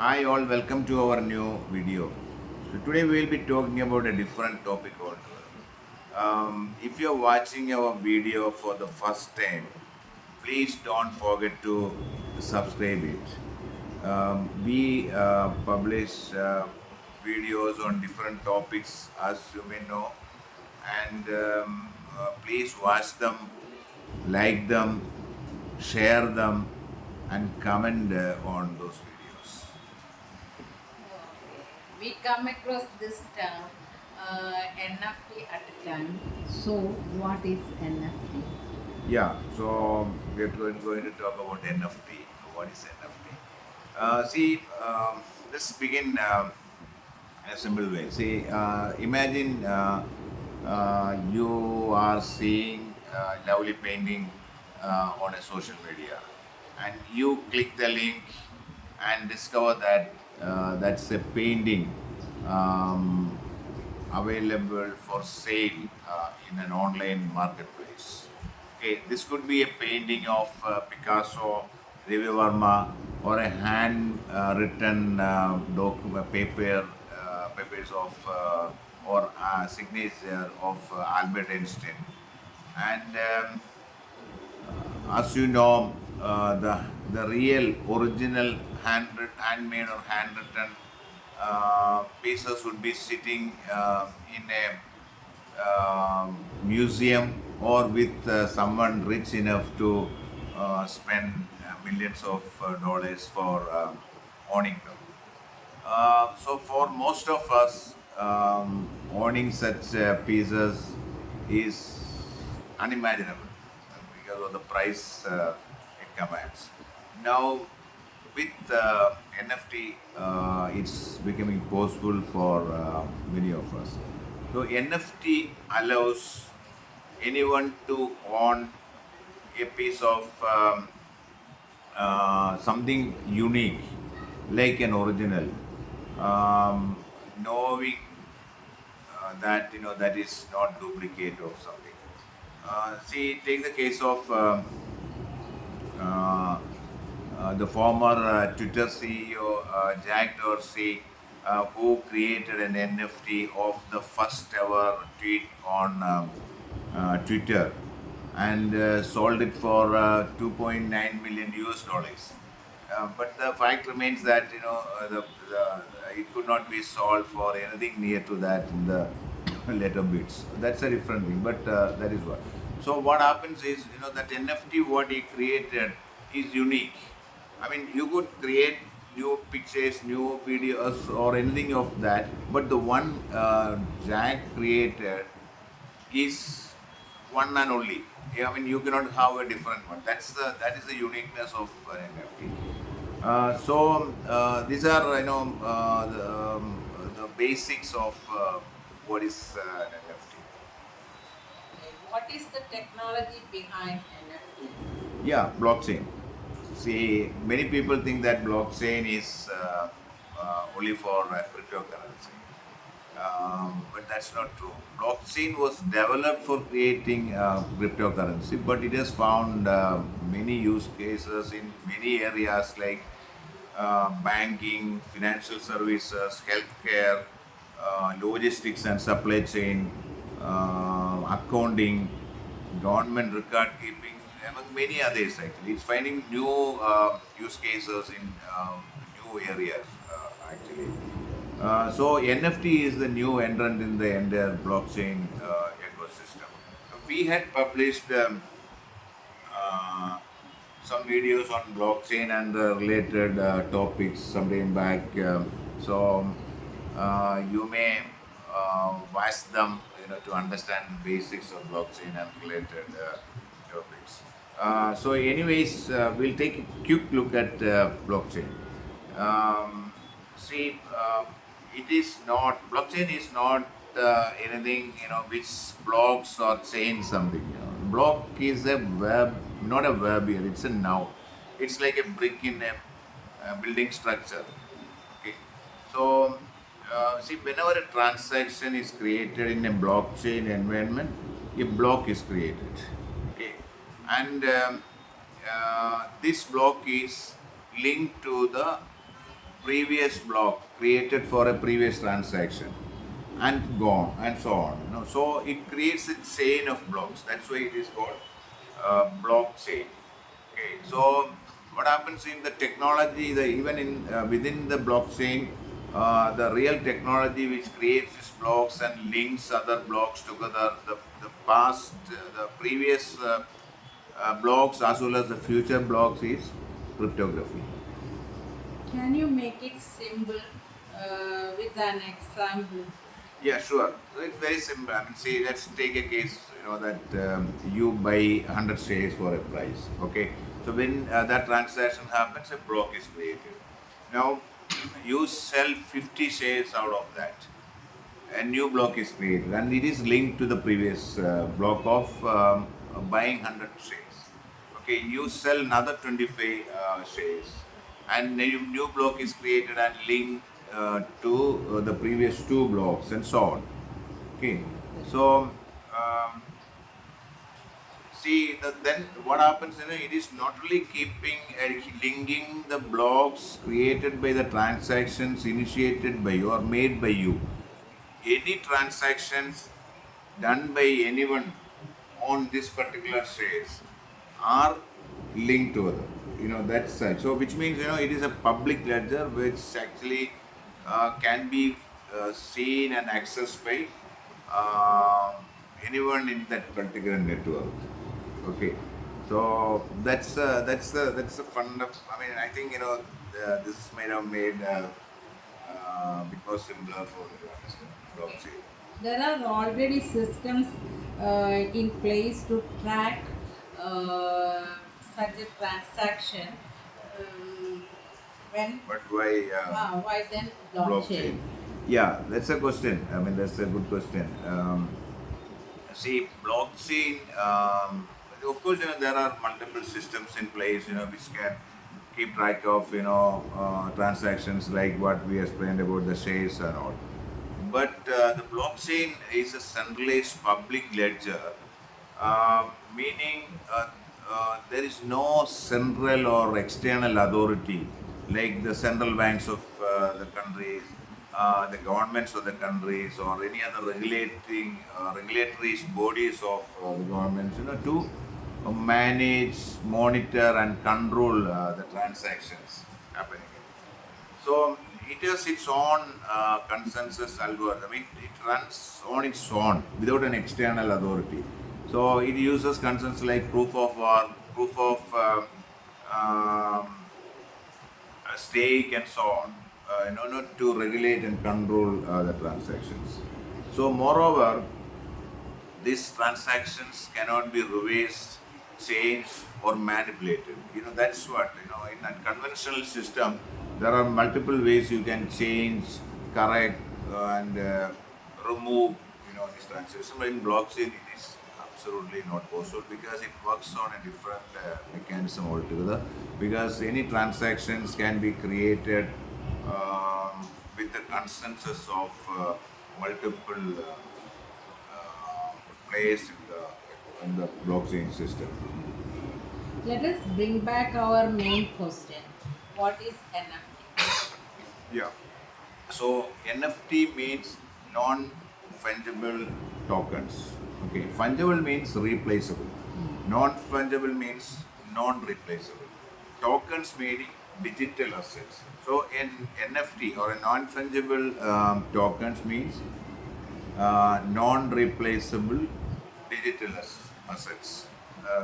Hi all, welcome to our new video. So today we will be talking about a different topic altogether. If you're watching our video for the first time, please don't forget to subscribe it. We publish videos on different topics, as you may know, and please watch them, like them, share them, and comment on those videos. Okay. We come across this term NFT at a time. So, what is NFT? Yeah, so we're going to talk about NFT. What is NFT? Let's begin in a simple way. Imagine you are seeing lovely painting on a social media, and you click the link and discover that that's a painting um, available for sale in an online marketplace. Okay, this could be a painting of Picasso, Ravi Verma, or a hand written papers of or signature of Albert Einstein. And as you know, the real original handmade or handwritten pieces would be sitting in a museum or with someone rich enough to spend millions of dollars for owning them. So for most of us, owning such pieces is unimaginable because of the price it commands. Now, with NFT, it's becoming possible for many of us. So NFT allows anyone to own a piece of something unique, like an original, knowing that that is not duplicate of something. Take the case of uh, the former Twitter CEO Jack Dorsey, who created an NFT of the first ever tweet on Twitter and sold it for 2.9 million US dollars. But the fact remains that it could not be sold for anything near to that in the later bits. That's a different thing, but that is what. So what happens is that NFT what he created is unique. I mean, you could create new pictures, new videos, or anything of that, but the one Jack created is one and only. Yeah, I mean, you cannot have a different one. That is the uniqueness of an NFT. These are the basics of what is an NFT. Okay. What is the technology behind NFT? Yeah, blockchain. See, many people think that blockchain is only for cryptocurrency. But that's not true. Blockchain was developed for creating cryptocurrency, but it has found many use cases in many areas like banking, financial services, healthcare, logistics and supply chain, accounting, government record keeping, among many others. Actually, it's finding new use cases in new areas. Actually, so NFT is the new entrant in the entire blockchain ecosystem. We had published uh, some videos on blockchain and the related topics some time back. You may watch them, to understand the basics of blockchain and related topics. We'll take a quick look at blockchain. Um, see, it is not blockchain is not anything which blocks or change something. Block is a verb, not a verb here. It's a noun. It's like a brick in a building structure. Okay, so whenever a transaction is created in a blockchain environment, a block is created. Okay, and this block is linked to the previous block created for a previous transaction and gone and so on. So it creates a chain of blocks. That's why it is called blockchain. Okay, so what happens in the technology, the even in within the blockchain, the real technology which creates these blocks and links other blocks together, the past, the previous blocks as well as the future blocks is cryptography. Can you make it simple with an example? Yeah, sure. So it's very simple. I mean, see, let's take a case, that you buy 100 shares for a price. Okay. So when that transaction happens, a block is created. Now, you sell 50 shares out of that. A new block is created and it is linked to the previous block of buying 100 shares. Okay, you sell another 25 shares and new block is created and linked to the previous two blocks and so on. Okay, so see then what happens, it is not really keeping linking the blocks created by the transactions initiated by you or made by you. Any transactions done by anyone on this particular shares are linked to other. That's so which means it is a public ledger which actually can be seen and accessed by anyone in that particular network. Okay, so that's the fun of. I mean, I think this might have made bit more simpler for you to understand Okay. blockchain. There are already systems in place to track such a transaction. Um, when But why why then blockchain? blockchain? Yeah, that's a question. I mean, that's a good question. See, blockchain. Of course, there are multiple systems in place. Which can keep track of transactions like what we explained about the shares and all. But the blockchain is a centralized public ledger, meaning there is no central or external authority like the central banks of the countries, the governments of the countries, or any other regulatory bodies of the governments, to manage, monitor, and control the transactions happening. So it has its own consensus algorithm. It runs on its own without an external authority. So it uses consensus like proof of work, proof of um, stake, and so on, in order to regulate and control the transactions. So, moreover, these transactions cannot be reversed, changed, or manipulated. That's what, in a conventional system, there are multiple ways you can change, correct, and remove, this transaction. But in blockchain, it is absolutely not possible because it works on a different mechanism altogether. Because any transactions can be created with the consensus of multiple players in the blockchain system. Let us bring back our main question. What is NFT? Yeah. So NFT means non-fungible tokens. Okay. Fungible means replaceable. Non-fungible means non-replaceable. Tokens meaning digital assets. So in NFT or a non-fungible tokens means non-replaceable digital assets.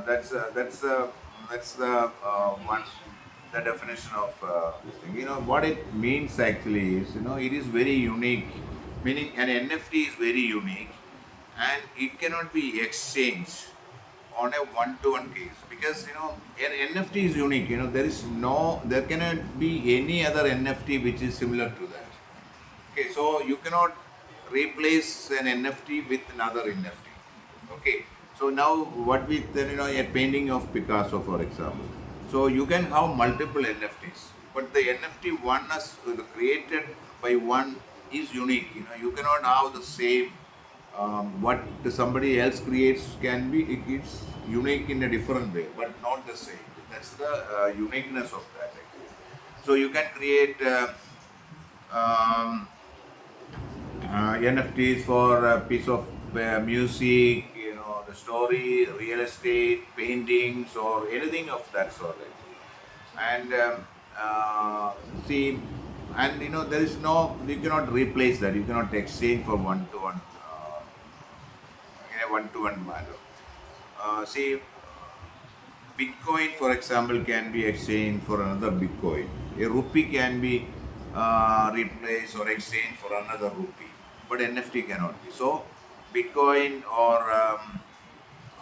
That's the one, the definition of this thing. What it means actually is, it is very unique. Meaning an NFT is very unique, and it cannot be exchanged on a one-to-one case because an NFT is unique. There cannot be any other NFT which is similar to that. Okay, so you cannot replace an NFT with another NFT. Okay, so now what we then a painting of Picasso, for example. So you can have multiple NFTs, but the NFT one is created by one is unique. You cannot have the same. What somebody else creates can be it's unique in a different way, but not the same. That's the uniqueness of that. Actually. So you can create. Um, NFTs for a piece of music, the story, real estate, paintings, or anything of that sort, actually. And uh, see, and there is no, you cannot replace that. You cannot exchange for one to one in a one to one manner. See, Bitcoin, for example, can be exchanged for another Bitcoin. A rupee can be replaced or exchanged for another rupee, but NFT cannot be. So, Bitcoin or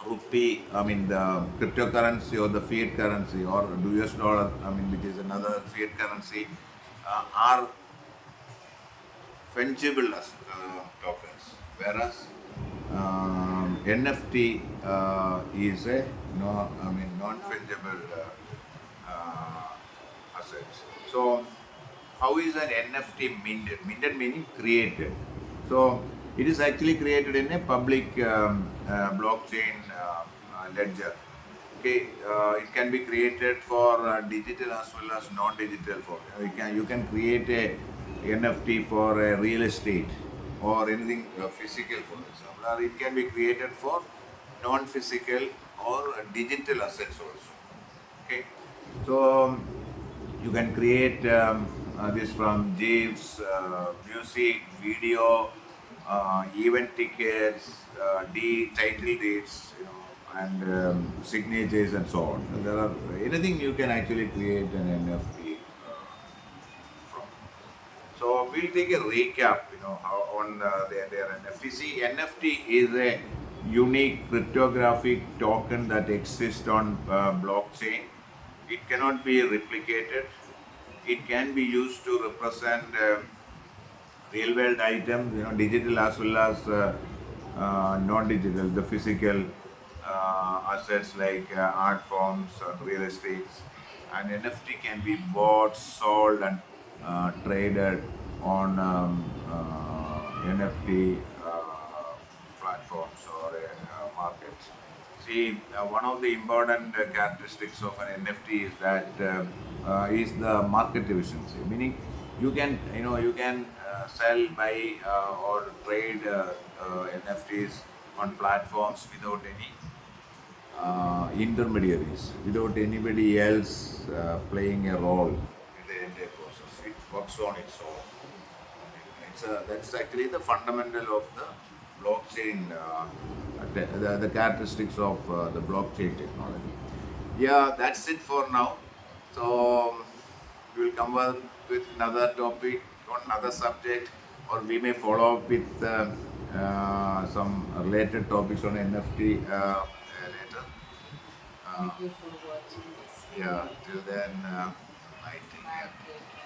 rupee, I mean the cryptocurrency or the fiat currency or the US dollar, I mean, which is another fiat currency, are fungible as tokens, whereas NFT is a no, I mean non-fungible assets. So, how is an NFT minted? Minted meaning created. So, it is actually created in a public blockchain ledger. Okay, it can be created for digital as well as non-digital form. You can create a NFT for real estate or anything physical, for example, or it can be created for non-physical or digital assets also. Okay, so you can create this from GIFs, music, video, event tickets, title deeds, and signatures and so on. There are anything you can actually create an NFT from. So we'll take a recap, how on their NFT. See, NFT is a unique cryptographic token that exists on blockchain. It cannot be replicated. It can be used to represent real world items, digital as well as non-digital, the physical assets like art forms and real estates. And NFT can be bought, sold, and traded on NFT platforms or markets. See, one of the important characteristics of an NFT is that is the market efficiency. Meaning, you can sell, buy, or trade NFTs on platforms without any intermediaries, without anybody else playing a role in the entire process. It works on its own. That's actually the fundamental of the blockchain, the characteristics of the blockchain technology. Yeah, that's it for now. So we will come up with another topic on another subject, or we may follow up with some related topics on NFT later. Uh, Thank you for watching this yeah, video. till then, I take care. Bye.